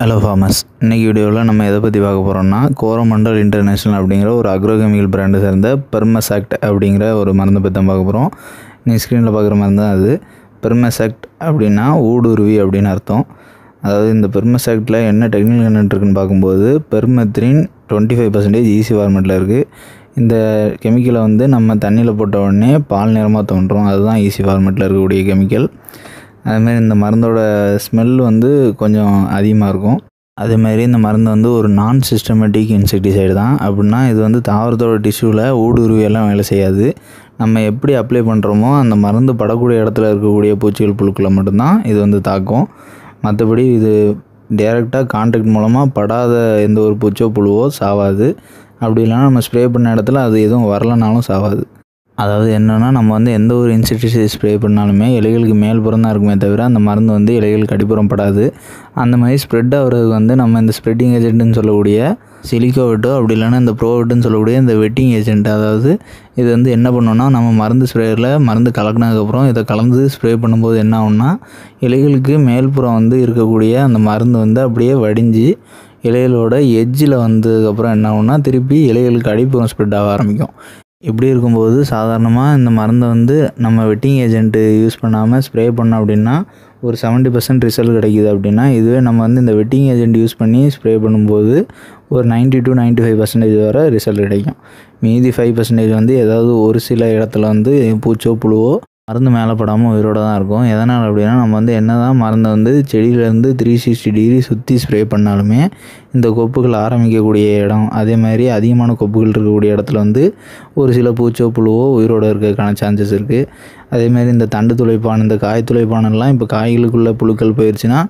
Hello farmers, இன்றைக்கி வீடியோவில் நம்ம எதை பற்றி பார்க்க போகிறோம்னா கோரமண்டல் இன்டர்நேஷ்னல் அப்படிங்கிற ஒரு அக்ரோகெமிக்கல் பிராண்டை சேர்ந்த பெர்மசாக்ட் அப்படிங்கிற ஒரு மருந்தை பற்றி தான் பார்க்க போகிறோம். நீங்கள் ஸ்க்ரீனில் பார்க்குற மருந்து தான் அது. பெர்மசாக்ட் அப்படின்னா ஊடுருவி அப்படின்னு அர்த்தம். அதாவது இந்த பெர்மசாக்டில் என்ன டெக்னிக்கல் கண்டென்ட் இருக்குன்னு பார்க்கும்போது பெர்மெத்ரின் 25% ஈஸி ஃபார்மேட்டில் இருக்குது. இந்த கெமிக்கலை நம்ம தண்ணியில் போட்ட உடனே பால் நிறமாக தோன்றும். அதுதான் ஈஸி ஃபார்மேட்டில் இருக்கக்கூடிய கெமிக்கல். அதுமாரி இந்த மருந்தோட ஸ்மெல் கொஞ்சம் அதிகமாக இருக்கும். அதேமாதிரி இந்த மருந்து ஒரு நான் சிஸ்டமேட்டிக் இன்செக்டிசைடு தான். அப்படின்னா இது தாவரத்தோட டிஷ்யூவில் ஊடுருவியெல்லாம் வேலை செய்யாது. நம்ம எப்படி அப்ளை பண்ணுறோமோ அந்த மருந்து படக்கூடிய இடத்துல இருக்கக்கூடிய பூச்சிகள் புழுக்களை மட்டும்தான் இது தாக்கும். மற்றபடி இது டைரெக்டாக கான்டாக்ட் மூலமாக படாத எந்த ஒரு பூச்சோ புழுவோ சாவாது. அப்படி இல்லைனா நம்ம ஸ்ப்ரே பண்ண இடத்துல அது எதுவும் வரலனாலும் சாவாது. அதாவது என்னென்னா நம்ம எந்த ஒரு இன்செக்டிசைட் ஸ்ப்ரே பண்ணாலுமே இலைகளுக்கு மேல்புறம் தான் இருக்குமே தவிர அந்த மருந்து இலைகளுக்கு அடிப்புறம் படாது. அந்த மாதிரி ஸ்ப்ரெட் ஆகிறதுக்கு நம்ம இந்த ஸ்ப்ரெட்டிங் ஏஜென்ட்னு சொல்லக்கூடிய சிலிக்கோவெட்டோ அப்படி இல்லைன்னா இந்த ப்ரோவெட்டுன்னு சொல்லக்கூடிய இந்த வெட்டிங் ஏஜென்ட். அதாவது இது என்ன பண்ணோன்னா நம்ம மருந்து ஸ்ப்ரேயில் மருந்து கலக்கினதுக்கப்புறம் இதை கலந்து ஸ்ப்ரே பண்ணும்போது என்ன ஆகும்னா இலைகளுக்கு மேல்புறம் இருக்கக்கூடிய அந்த மருந்து அப்படியே வடிஞ்சு இலைகளோட எட்ஜில் வந்ததுக்கப்புறம் என்ன ஆகும்னா திருப்பி இலைகளுக்கு அடிப்புறம் ஸ்ப்ரெட் ஆக ஆரம்பிக்கும். இப்படி இருக்கும்போது சாதாரணமாக இந்த மருந்தை நம்ம வெட்டிங் ஏஜென்ட்டு யூஸ் பண்ணாமல் ஸ்ப்ரே பண்ணோம் அப்படின்னா ஒரு 70% ரிசல்ட் கிடைக்கிது. அப்படின்னா இதுவே நம்ம இந்த வெட்டிங் ஏஜென்ட் யூஸ் பண்ணி ஸ்ப்ரே பண்ணும்போது ஒரு 90 to 95% வரை ரிசல்ட் கிடைக்கும். மீதி 5% ஏதாவது ஒரு சில இடத்துல பூச்சோ புழுவோ மருந்து மேலே படாமல் உயிரோடு தான் இருக்கும். எதனால் அப்படின்னா நம்ம என்ன தான் மருந்தை செடியிலேருந்து 360 டிகிரி சுற்றி ஸ்ப்ரே பண்ணாலுமே இந்த கொப்புகள் ஆரம்பிக்கக்கூடிய இடம் அதே மாதிரி அதிகமான கொப்புகள் இருக்கக்கூடிய இடத்துல ஒரு சில பூச்சோ புழுவோ உயிரோடு இருக்கிறதுக்கான சான்சஸ் இருக்குது. அதேமாதிரி இந்த தண்டு துளைப்பான் இந்த காய் துளைப்பானெல்லாம் இப்போ காய்களுக்குள்ளே புழுக்கள் போயிடுச்சுன்னா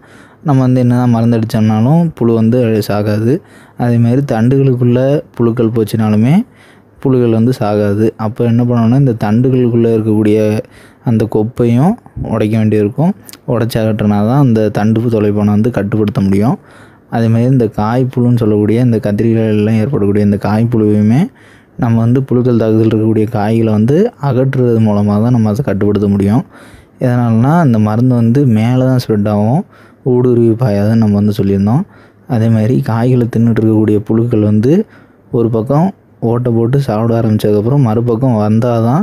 நம்ம என்ன தான் மருந்து அடித்தோம்னாலும் புழு சாகாது. அதேமாதிரி தண்டுகளுக்குள்ளே புழுக்கள் போச்சுனாலுமே புழுகள் சாகாது. அப்போ என்ன பண்ணணும்னா இந்த தண்டுகளுக்குள்ளே இருக்கக்கூடிய அந்த கொப்பையும் உடைக்க வேண்டியிருக்கும். உடச்சி அகற்றினா தான் அந்த தண்டு தொலைப்பானை கட்டுப்படுத்த முடியும். அதேமாதிரி இந்த காய்ப்புழுன்னு சொல்லக்கூடிய இந்த கத்திரிக்காயெல்லாம் ஏற்படக்கூடிய இந்த காய்ப்புழுவையுமே நம்ம புழுக்கள் தாக்குதல் இருக்கக்கூடிய காய்களை அகற்றுறது மூலமாக தான் நம்ம அதை கட்டுப்படுத்த முடியும். எதனால்னா இந்த மருந்து மேலே தான் ஸ்ப்ரெட் ஆகும், ஊடுருவி பாயாதுன்னு நம்ம சொல்லியிருந்தோம். அதேமாதிரி காய்களை தின்னுட்டு இருக்கக்கூடிய புழுக்கள் ஒரு பக்கம் ஓட்டை போட்டு சாப்பிட ஆரம்பித்ததுக்கப்புறம் மறுபக்கம் வந்தால் தான்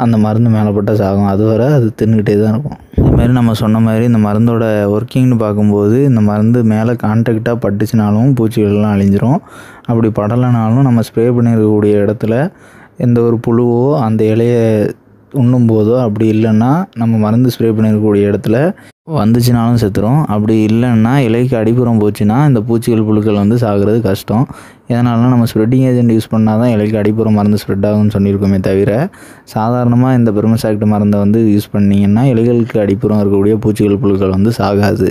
அந்த மருந்து மேலே பட்டால் சாகும். அதுவரை அது தின்னுக்கிட்டே தான் இருக்கும். இதுமாதிரி நம்ம சொன்ன மாதிரி இந்த மருந்தோட ஒர்க்கிங்னு பார்க்கும்போது இந்த மருந்து மேலே கான்டாக்டாக பட்டுச்சுனாலும் பூச்சிகள்லாம் அழிஞ்சிரும். அப்படி படலைனாலும் நம்ம ஸ்ப்ரே பண்ணியிருக்கக்கூடிய இடத்துல எந்த ஒரு புழுவோ அந்த இலையை உண்ணும் போதோ அப்படி இல்லைன்னா நம்ம மருந்து ஸ்ப்ரே பண்ணியிருக்கக்கூடிய இடத்துல வந்துச்சுனாலும் செத்துரும். அப்படி இல்லைன்னா இலைக்கு அடிப்புறம் போச்சுன்னா இந்த பூச்சிகள் புழுக்கள் சாகிறது கஷ்டம். எதனாலனா நம்ம ஸ்ப்ரெட்டிங் ஏஜென்ட் யூஸ் பண்ணால் தான் இலைக்கு அடிப்புறம் மருந்து ஸ்ப்ரெட் ஆகும்னு சொல்லியிருக்கோமே தவிர சாதாரணமாக இந்த பெர்மசாக்ட் மருந்தை யூஸ் பண்ணிங்கன்னா இலைகளுக்கு அடிப்புறம் இருக்கக்கூடிய பூச்சிகள் புழுக்கள் சாகாது.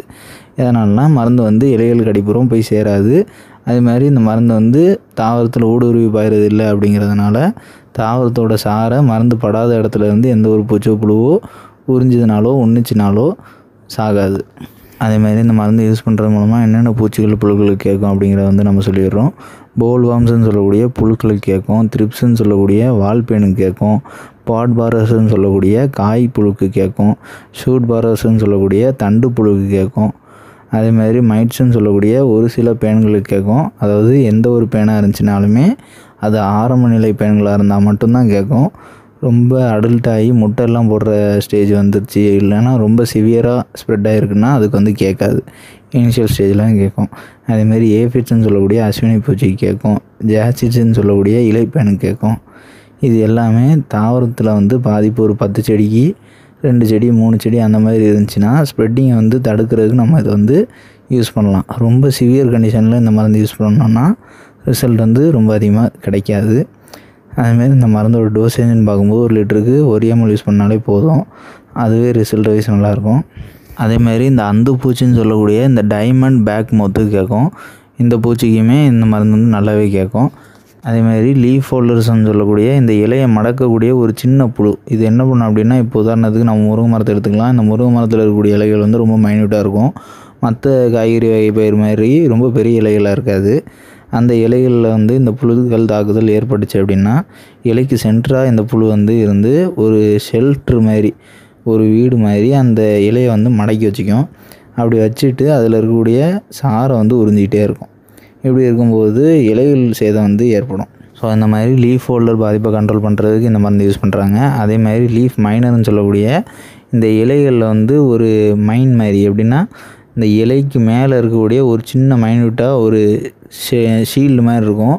எதனாலனா மருந்து இலைகளுக்கு அடிப்புறம் போய் சேராது. அது மாதிரி இந்த மருந்து தாவரத்தில் ஊடுருவி பாயிறது இல்லை. அப்படிங்கிறதுனால தாவரத்தோட சாரை மருந்து படாத இடத்துலேருந்து எந்த ஒரு பூச்சோ புழுவோ உறிஞ்சதுனாலோ உண்ணிச்சினாலோ சாகாது. அதேமாதிரி இந்த மருந்து யூஸ் பண்ணுறது மூலமாக என்னென்ன பூச்சிகள் புழுக்களுக்கு கேட்கும் அப்படிங்கிறத நம்ம சொல்லிடுறோம். போல் வார்ம்ஸ்ன்னு சொல்லக்கூடிய புழுக்களுக்கு கேட்கும், த்ரிப்ஸ்ன்னு சொல்லக்கூடிய வால்பேனுக்கு கேட்கும், பாட் பாரர்ஸ்ன்னு சொல்லக்கூடிய காய் புழுக்கு கேட்கும், ஷூட் பாரர்ஸ்ன்னு சொல்லக்கூடிய தண்டு புழுக்கு கேட்கும். அதேமாதிரி மைட்ஸ்ன்னு சொல்லக்கூடிய ஒரு சில பேன்களுக்கு கேட்கும். அதாவது எந்த ஒரு பேனாக இருந்துச்சுனாலுமே அது ஆரம்ப நிலை பேன்களாக இருந்தால் மட்டும்தான் கேட்கும். ரொம்ப அடல்ட் ஆகி முட்டையெல்லாம் போடுற ஸ்டேஜ் வந்துருச்சு இல்லைன்னா ரொம்ப சிவியராக ஸ்ப்ரெட் ஆகிருக்குன்னா அதுக்கு கேட்காது. இனிஷியல் ஸ்டேஜ்லாம் கேட்கும். அதேமாதிரி ஏஃபிட்ஸ்ன்னு சொல்லக்கூடிய அஸ்வினி பூச்சிக்கு கேட்கும், ஜாசிட்ஸ்ன்னு சொல்லக்கூடிய இலைப்பேனுக்கு கேட்கும். இது எல்லாமே தாவரத்தில் பாதிப்பு ஒரு 10 செடிக்கு 2 செடி 3 செடி அந்த மாதிரி இருந்துச்சுன்னா ஸ்ப்ரெட்டிங்கை தடுக்கிறதுக்கு நம்ம இதை யூஸ் பண்ணலாம். ரொம்ப சிவியர் கண்டிஷனில் இந்த மருந்து யூஸ் பண்ணோம்னா ரிசல்ட் ரொம்ப அதிகமாக கிடைக்காது. அதுமாரி இந்த மருந்தோட டோசேஜ்னு பார்க்கும்போது 1 லிட்டருக்கு 1 ml யூஸ் பண்ணாலே போதும். அதுவே ரிசல்ட் வைஸ் நல்லாயிருக்கும். அதேமாதிரி இந்த அந்து பூச்சின்னு சொல்லக்கூடிய இந்த டைமண்ட் பேக் மொத்துக்கு கேட்கும். இந்த பூச்சிக்குமே இந்த மருந்து நல்லாவே கேட்கும். அதேமாதிரி லீஃப் ஹோல்டர்ஸ்ன்னு சொல்லக்கூடிய இந்த இலையை மடக்கக்கூடிய ஒரு சின்ன புழு இது என்ன பண்ணும் அப்படின்னா இப்போ உதாரணத்துக்கு நம்ம முருங்கை மரத்தை எடுத்துக்கலாம். இந்த முருங்கை மரத்தில் இருக்கக்கூடிய இலைகள் ரொம்ப மைன்யூட்டாக இருக்கும். மற்ற காய்கறி வகை பயிர் மாதிரி ரொம்ப பெரிய இலைகளாக இருக்காது. அந்த இலைகளில் இந்த புழுக்கள் தாக்குதல் ஏற்பட்டுச்சு அப்படின்னா இலைக்கு சென்டராக இந்த புழு இருந்து ஒரு ஷெல்ட்ரு மாதிரி ஒரு வீடு மாதிரி அந்த இலையை மடக்கி வச்சுக்கும். அப்படி வச்சுட்டு அதில் இருக்கக்கூடிய சாரை வந்து உறிஞ்சிக்கிட்டே இருக்கும். இப்படி இருக்கும்போது இலைகள் சேதம் வந்து ஏற்படும். ஸோ இந்த மாதிரி லீஃப் ஹோல்டர் பாதிப்பை கண்ட்ரோல் பண்ணுறதுக்கு இந்த மருந்து யூஸ் பண்ணுறாங்க. அதே மாதிரி லீஃப் மைனர்னு சொல்லக்கூடிய இந்த இலைகளில் வந்து ஒரு மைன் மாதிரி, எப்படின்னா இந்த இலைக்கு மேலே இருக்கக்கூடிய ஒரு சின்ன மைன்யூட்டாக ஒரு ஷீல்டு மாதிரி இருக்கும்.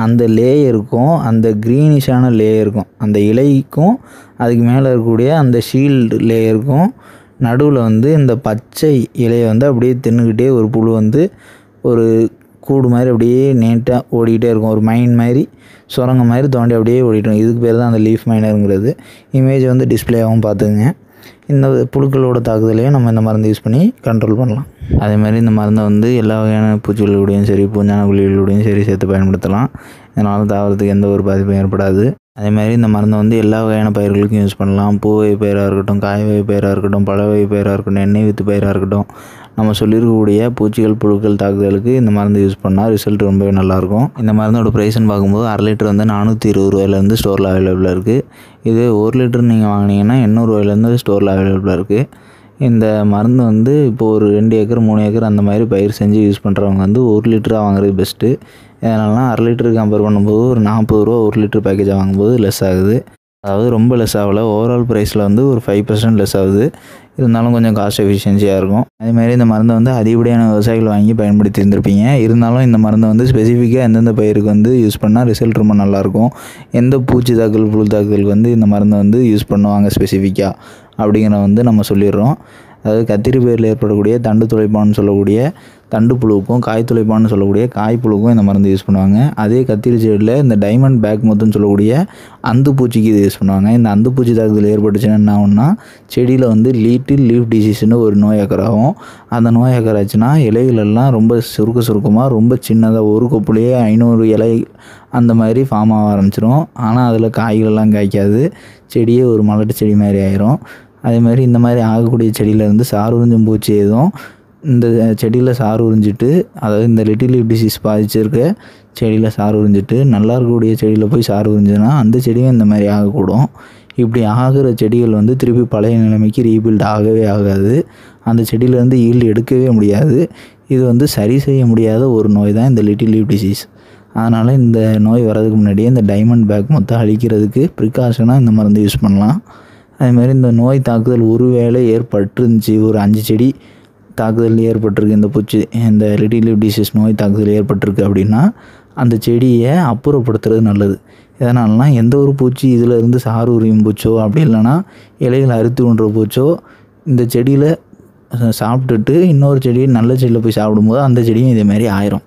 அந்த லேயருக்கும் அந்த க்ரீனிஷான லேயருக்கும், அந்த இலைக்கும் அதுக்கு மேலே இருக்கக்கூடிய அந்த ஷீல்டு லேயருக்கும் நடுவில் வந்து இந்த பச்சை இலையை வந்து அப்படியே தின்னுக்கிட்டே ஒரு புழு வந்து ஒரு கூடு மாதிரி அப்படியே நீட்டாக ஓடிக்கிட்டே இருக்கும். ஒரு மைன் மாதிரி சுரங்க மாதிரி தோண்டி அப்படியே ஓடிட்டோம். இதுக்கு பேர் தான் அந்த லீஃப் மைனருங்கிறது. இமேஜ் வந்து டிஸ்பிளேவாகவும் பார்த்துக்குங்க. இந்த புழுக்களோட தாக்குதலையும் நம்ம இந்த மருந்து யூஸ் பண்ணி கண்ட்ரோல் பண்ணலாம். அதே மாதிரி இந்த மருந்தை வந்து எல்லா வகையான பூச்சிகளோடையும் சரி, பூஞ்சான குழிகளோடையும் சரி சேர்த்து பயன்படுத்தலாம். இதனால் தாவரத்துக்கு எந்த ஒரு பாதிப்பும் ஏற்படாது. அதே மாதிரி இந்த மருந்தை வந்து எல்லா வகையான பயிர்களுக்கும் யூஸ் பண்ணலாம். பூவை பயிராக இருக்கட்டும், காய் வகை பயிராக இருக்கட்டும், பழ வகை பயிராக இருக்கட்டும், எண்ணெய் வித்து பயிராக இருக்கட்டும், நம்ம சொல்லியிருக்கக்கூடிய பூச்சிகள் புழுக்கள் தாக்குதலுக்கு இந்த மருந்து யூஸ் பண்ணால் ரிசல்ட் ரொம்பவே நல்லாயிருக்கும். இந்த மருந்தோட ப்ரைஸ்ன்னு பார்க்கும்போது 1/2 லிட்டர் வந்து 420 ரூபாயிலேருந்து ஸ்டோரில் அவைலபிளாக இருக்குது. இது 1 லிட்டர் நீங்கள் வாங்கினீங்கன்னா 800 ரூபாயிலேருந்து ஸ்டோரில் அவைலபிளாக இருக்குது. இந்த மருந்து வந்து இப்போது ஒரு 2 ஏக்கர் 3 ஏக்கர் அந்த மாதிரி பயிர் செஞ்சு யூஸ் பண்ணுறவங்க வந்து 1 லிட்டராக வாங்குறது பெஸ்ட்டு. அதனால 1/2 லிட்டருக்கு கம்பேர் பண்ணும்போது ஒரு 40 ரூபா 1 லிட்டர் பேக்கேஜாக வாங்கும்போது லெஸ் ஆகுது. அதாவது ரொம்ப லெஸ் ஆகலை, ஓவரால் ப்ரைஸில் வந்து ஒரு 5% லெஸ் ஆகுது. இருந்தாலும் கொஞ்சம் காஸ்ட் எஃபிஷியன்சியாக இருக்கும். அதேமாதிரி இந்த மருந்தை வந்து அதிகப்படியான விவசாயிகள் வாங்கி பயன்படுத்தி இருந்திருப்பீங்க. இருந்தாலும் இந்த மருந்தை வந்து ஸ்பெசிஃபிக்காக எந்தெந்த பயிருக்கு வந்து யூஸ் பண்ணால் ரிசல்ட் ரொம்ப நல்லாயிருக்கும், எந்த பூச்சி தாக்குதல் புழு தாக்குதலுக்கு வந்து இந்த மருந்தை வந்து யூஸ் பண்ணுவாங்க ஸ்பெசிஃபிக்காக அப்படிங்கிற வந்து நம்ம சொல்லிடுறோம். அதாவது கத்திரி பயிரில் ஏற்படக்கூடிய தண்டு துளைப்பான்னு சொல்லக்கூடிய தண்டு புழுவுக்கும், காய் துளைப்பான்னு சொல்லக்கூடிய காய் புழுவுக்கும் இந்த மருந்து யூஸ் பண்ணுவாங்க. அதே கத்திரி செடியில் இந்த டைமண்ட் பேக் மொத்தம்னு சொல்லக்கூடிய அந்து பூச்சிக்கு இது யூஸ் பண்ணுவாங்க. இந்த அந்து பூச்சி தாக்குதல் ஏற்பட்டுச்சுன்னா என்ன ஆகும்னா, செடியில் வந்து லிட்டில் லீஃப் டிசீஸ்னு ஒரு நோய் அக்கறாகும். அந்த நோய் அக்கறாச்சுன்னா இலைகளெல்லாம் ரொம்ப சுருக்கமாக ரொம்ப சின்னதாக ஒரு கொப்புலேயே 500 இலை அந்த மாதிரி ஃபார்ம் ஆக ஆரம்பிச்சிடும். ஆனால் அதில் காய்களெல்லாம் காய்க்காது, செடியே ஒரு மலட்டு செடி மாதிரி ஆயிரும். அதே மாதிரி இந்த மாதிரி ஆகக்கூடிய செடியிலேருந்து சாறு உறிஞ்சும் பூச்சி எதுவும் இந்த செடியில் சாறு உறிஞ்சிட்டு, அதாவது இந்த லிட்டில் லீஃப் டிசீஸ் பாதிச்சிருக்க செடியில் சாறு உறிஞ்சிட்டு நல்லா இருக்கக்கூடிய செடியில் போய் சாறு உறிஞ்சுன்னா அந்த செடியும் இந்த மாதிரி ஆகக்கூடும். இப்படி ஆகிற செடிகள் வந்து திருப்பி பழைய நிலைமைக்கு ரீபில்ட் ஆகவே ஆகாது. அந்த செடியிலேருந்து ஈல்டு எடுக்கவே முடியாது. இது வந்து சரி செய்ய முடியாத ஒரு நோய் தான் இந்த லிட்டில் லீஃப் டிசீஸ். அதனால் இந்த நோய் வர்றதுக்கு முன்னாடியே இந்த டைமண்ட் பேக் மொத்தம் அழிக்கிறதுக்கு ப்ரிகாஷனாக இந்த மருந்து யூஸ் பண்ணலாம். அதுமாதிரி இந்த நோய் தாக்குதல் ஒருவேளை ஏற்பட்டுருந்துச்சு, ஒரு 5 செடி தாக்குதல் ஏற்பட்டிருக்கு, இந்த பூச்சி இந்த லிட்டில் லீஃப் டிசீஸ் நோய் தாக்குதல் ஏற்பட்டிருக்கு அப்படின்னா அந்த செடியை அப்புறப்படுத்துறது நல்லது. எதனாலனா, எந்த ஒரு பூச்சி இதில் இருந்து சாறு உரியும் பூச்சோ அப்படி இல்லைனா இலைகளை அறுத்து கொன்ற பூச்சோ இந்த செடியில் சாப்பிட்டுட்டு இன்னொரு செடி நல்ல செடியில் போய் சாப்பிடும்போது அந்த செடியும் இதேமாதிரி ஆயிரும்.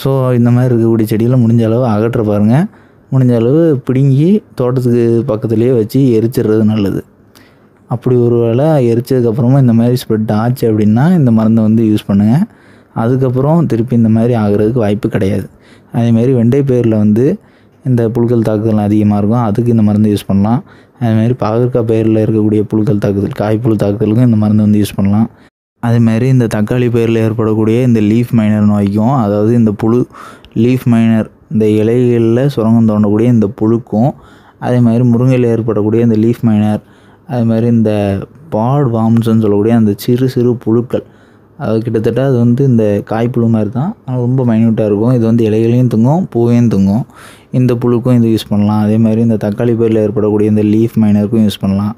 ஸோ இந்த மாதிரி இருக்கக்கூடிய செடியில் முடிஞ்ச அளவு அகற்ற பாருங்கள். முடிஞ்ச அளவு பிடுங்கி தோட்டத்துக்கு பக்கத்துலேயே வச்சு எரிச்சிடுறது நல்லது. அப்படி ஒரு வேளை எரிச்சதுக்கப்புறமா இந்த மாதிரி ஸ்ப்ரெட் ஆச்சு அப்படின்னா இந்த மருந்தை வந்து யூஸ் பண்ணுங்கள். அதுக்கப்புறம் திருப்பி இந்த மாதிரி ஆகிறதுக்கு வாய்ப்பு கிடையாது. அதேமாதிரி வெண்டை பயிரில் வந்து இந்த புழுக்கள் தாக்குதல் அதிகமாக இருக்கும், அதுக்கு இந்த மருந்து யூஸ் பண்ணலாம். அதேமாதிரி பாகற்காய் பயிரில் இருக்கக்கூடிய புழுக்கள் தாக்குதல், காய்ப்புழு தாக்குதலுக்கும் இந்த மருந்து வந்து யூஸ் பண்ணலாம். அதேமாதிரி இந்த தக்காளி பயிரில் ஏற்படக்கூடிய இந்த லீஃப் மைனர் நோய்க்கும், அதாவது இந்த புழு லீஃப் மைனர் இந்த இலைகளில் சுரங்கம் தோண்டக்கூடிய இந்த புழுக்கும், அதே மாதிரி முருங்கையில் ஏற்படக்கூடிய இந்த லீஃப் மைனர், அது மாதிரி இந்த பாட் வார்ம்ஸ்ன்னு சொல்லக்கூடிய அந்த சிறு சிறு புழுக்கள், அது கிட்டத்தட்ட அது வந்து இந்த காய்ப்புழு மாதிரி தான், ஆனால் ரொம்ப மைன்யூட்டாக இருக்கும். இது வந்து இலைகளையும் தூங்கும், பூவையும் தூங்கும். இந்த புழுக்கும் இது யூஸ் பண்ணலாம். அதே மாதிரி இந்த தக்காளி பயிரில் ஏற்படக்கூடிய இந்த லீஃப் மைனருக்கும் யூஸ் பண்ணலாம்.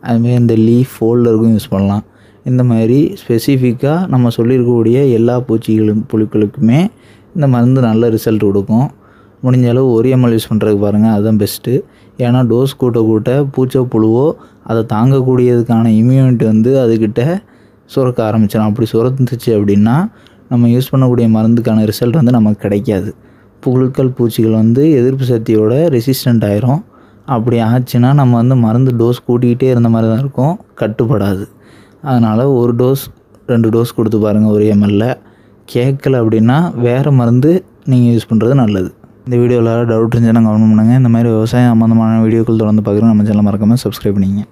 அதுமாதிரி இந்த லீஃப் ஃபோல்டருக்கும் யூஸ் பண்ணலாம். இந்த மாதிரி ஸ்பெசிஃபிக்காக நம்ம சொல்லியிருக்கக்கூடிய எல்லா புழுக்களுக்குமே இந்த மருந்து நல்ல ரிசல்ட் கொடுக்கும். முடிஞ்ச அளவு 1 ml யூஸ் பண்ணுறதுக்கு பாருங்கள், அதுதான் பெஸ்ட்டு. ஏன்னா டோஸ் கூட்ட பூச்சோ புழுவோ அதை தாங்கக்கூடியதுக்கான இம்யூனிட்டி வந்து அதுக்கிட்ட சுரக்க ஆரம்பிச்சிடும். அப்படி சுரந்துச்சு அப்படின்னா நம்ம யூஸ் பண்ணக்கூடிய மருந்துக்கான ரிசல்ட் வந்து நமக்கு கிடைக்காது. புழுக்கள் பூச்சிகள் வந்து எதிர்ப்பு சக்தியோட ரெசிஸ்டண்ட் ஆயிரும். அப்படி ஆச்சுன்னா நம்ம வந்து மருந்து டோஸ் கூட்டிக்கிட்டே இருந்த மாதிரி தான் இருக்கும், கட்டுப்படாது. அதனால் 1 டோஸ் 2 டோஸ் கொடுத்து பாருங்கள் 1 ml. கேட்கல அப்படின்னா வேறு மருந்து நீங்கள் யூஸ் பண்ணுறது நல்லது. இந்த வீடியோவில் டவுட் இருந்துச்சுன்னா கவனம் பண்ணுங்கள். இந்த மாதிரி விவசாயம் சம்மந்தமான வீடியோக்கள் தொடர்ந்து பார்க்குறோம். நம்ம சேனலை மறக்காமல் சப்ஸ்கிரைப் பண்ணிங்க.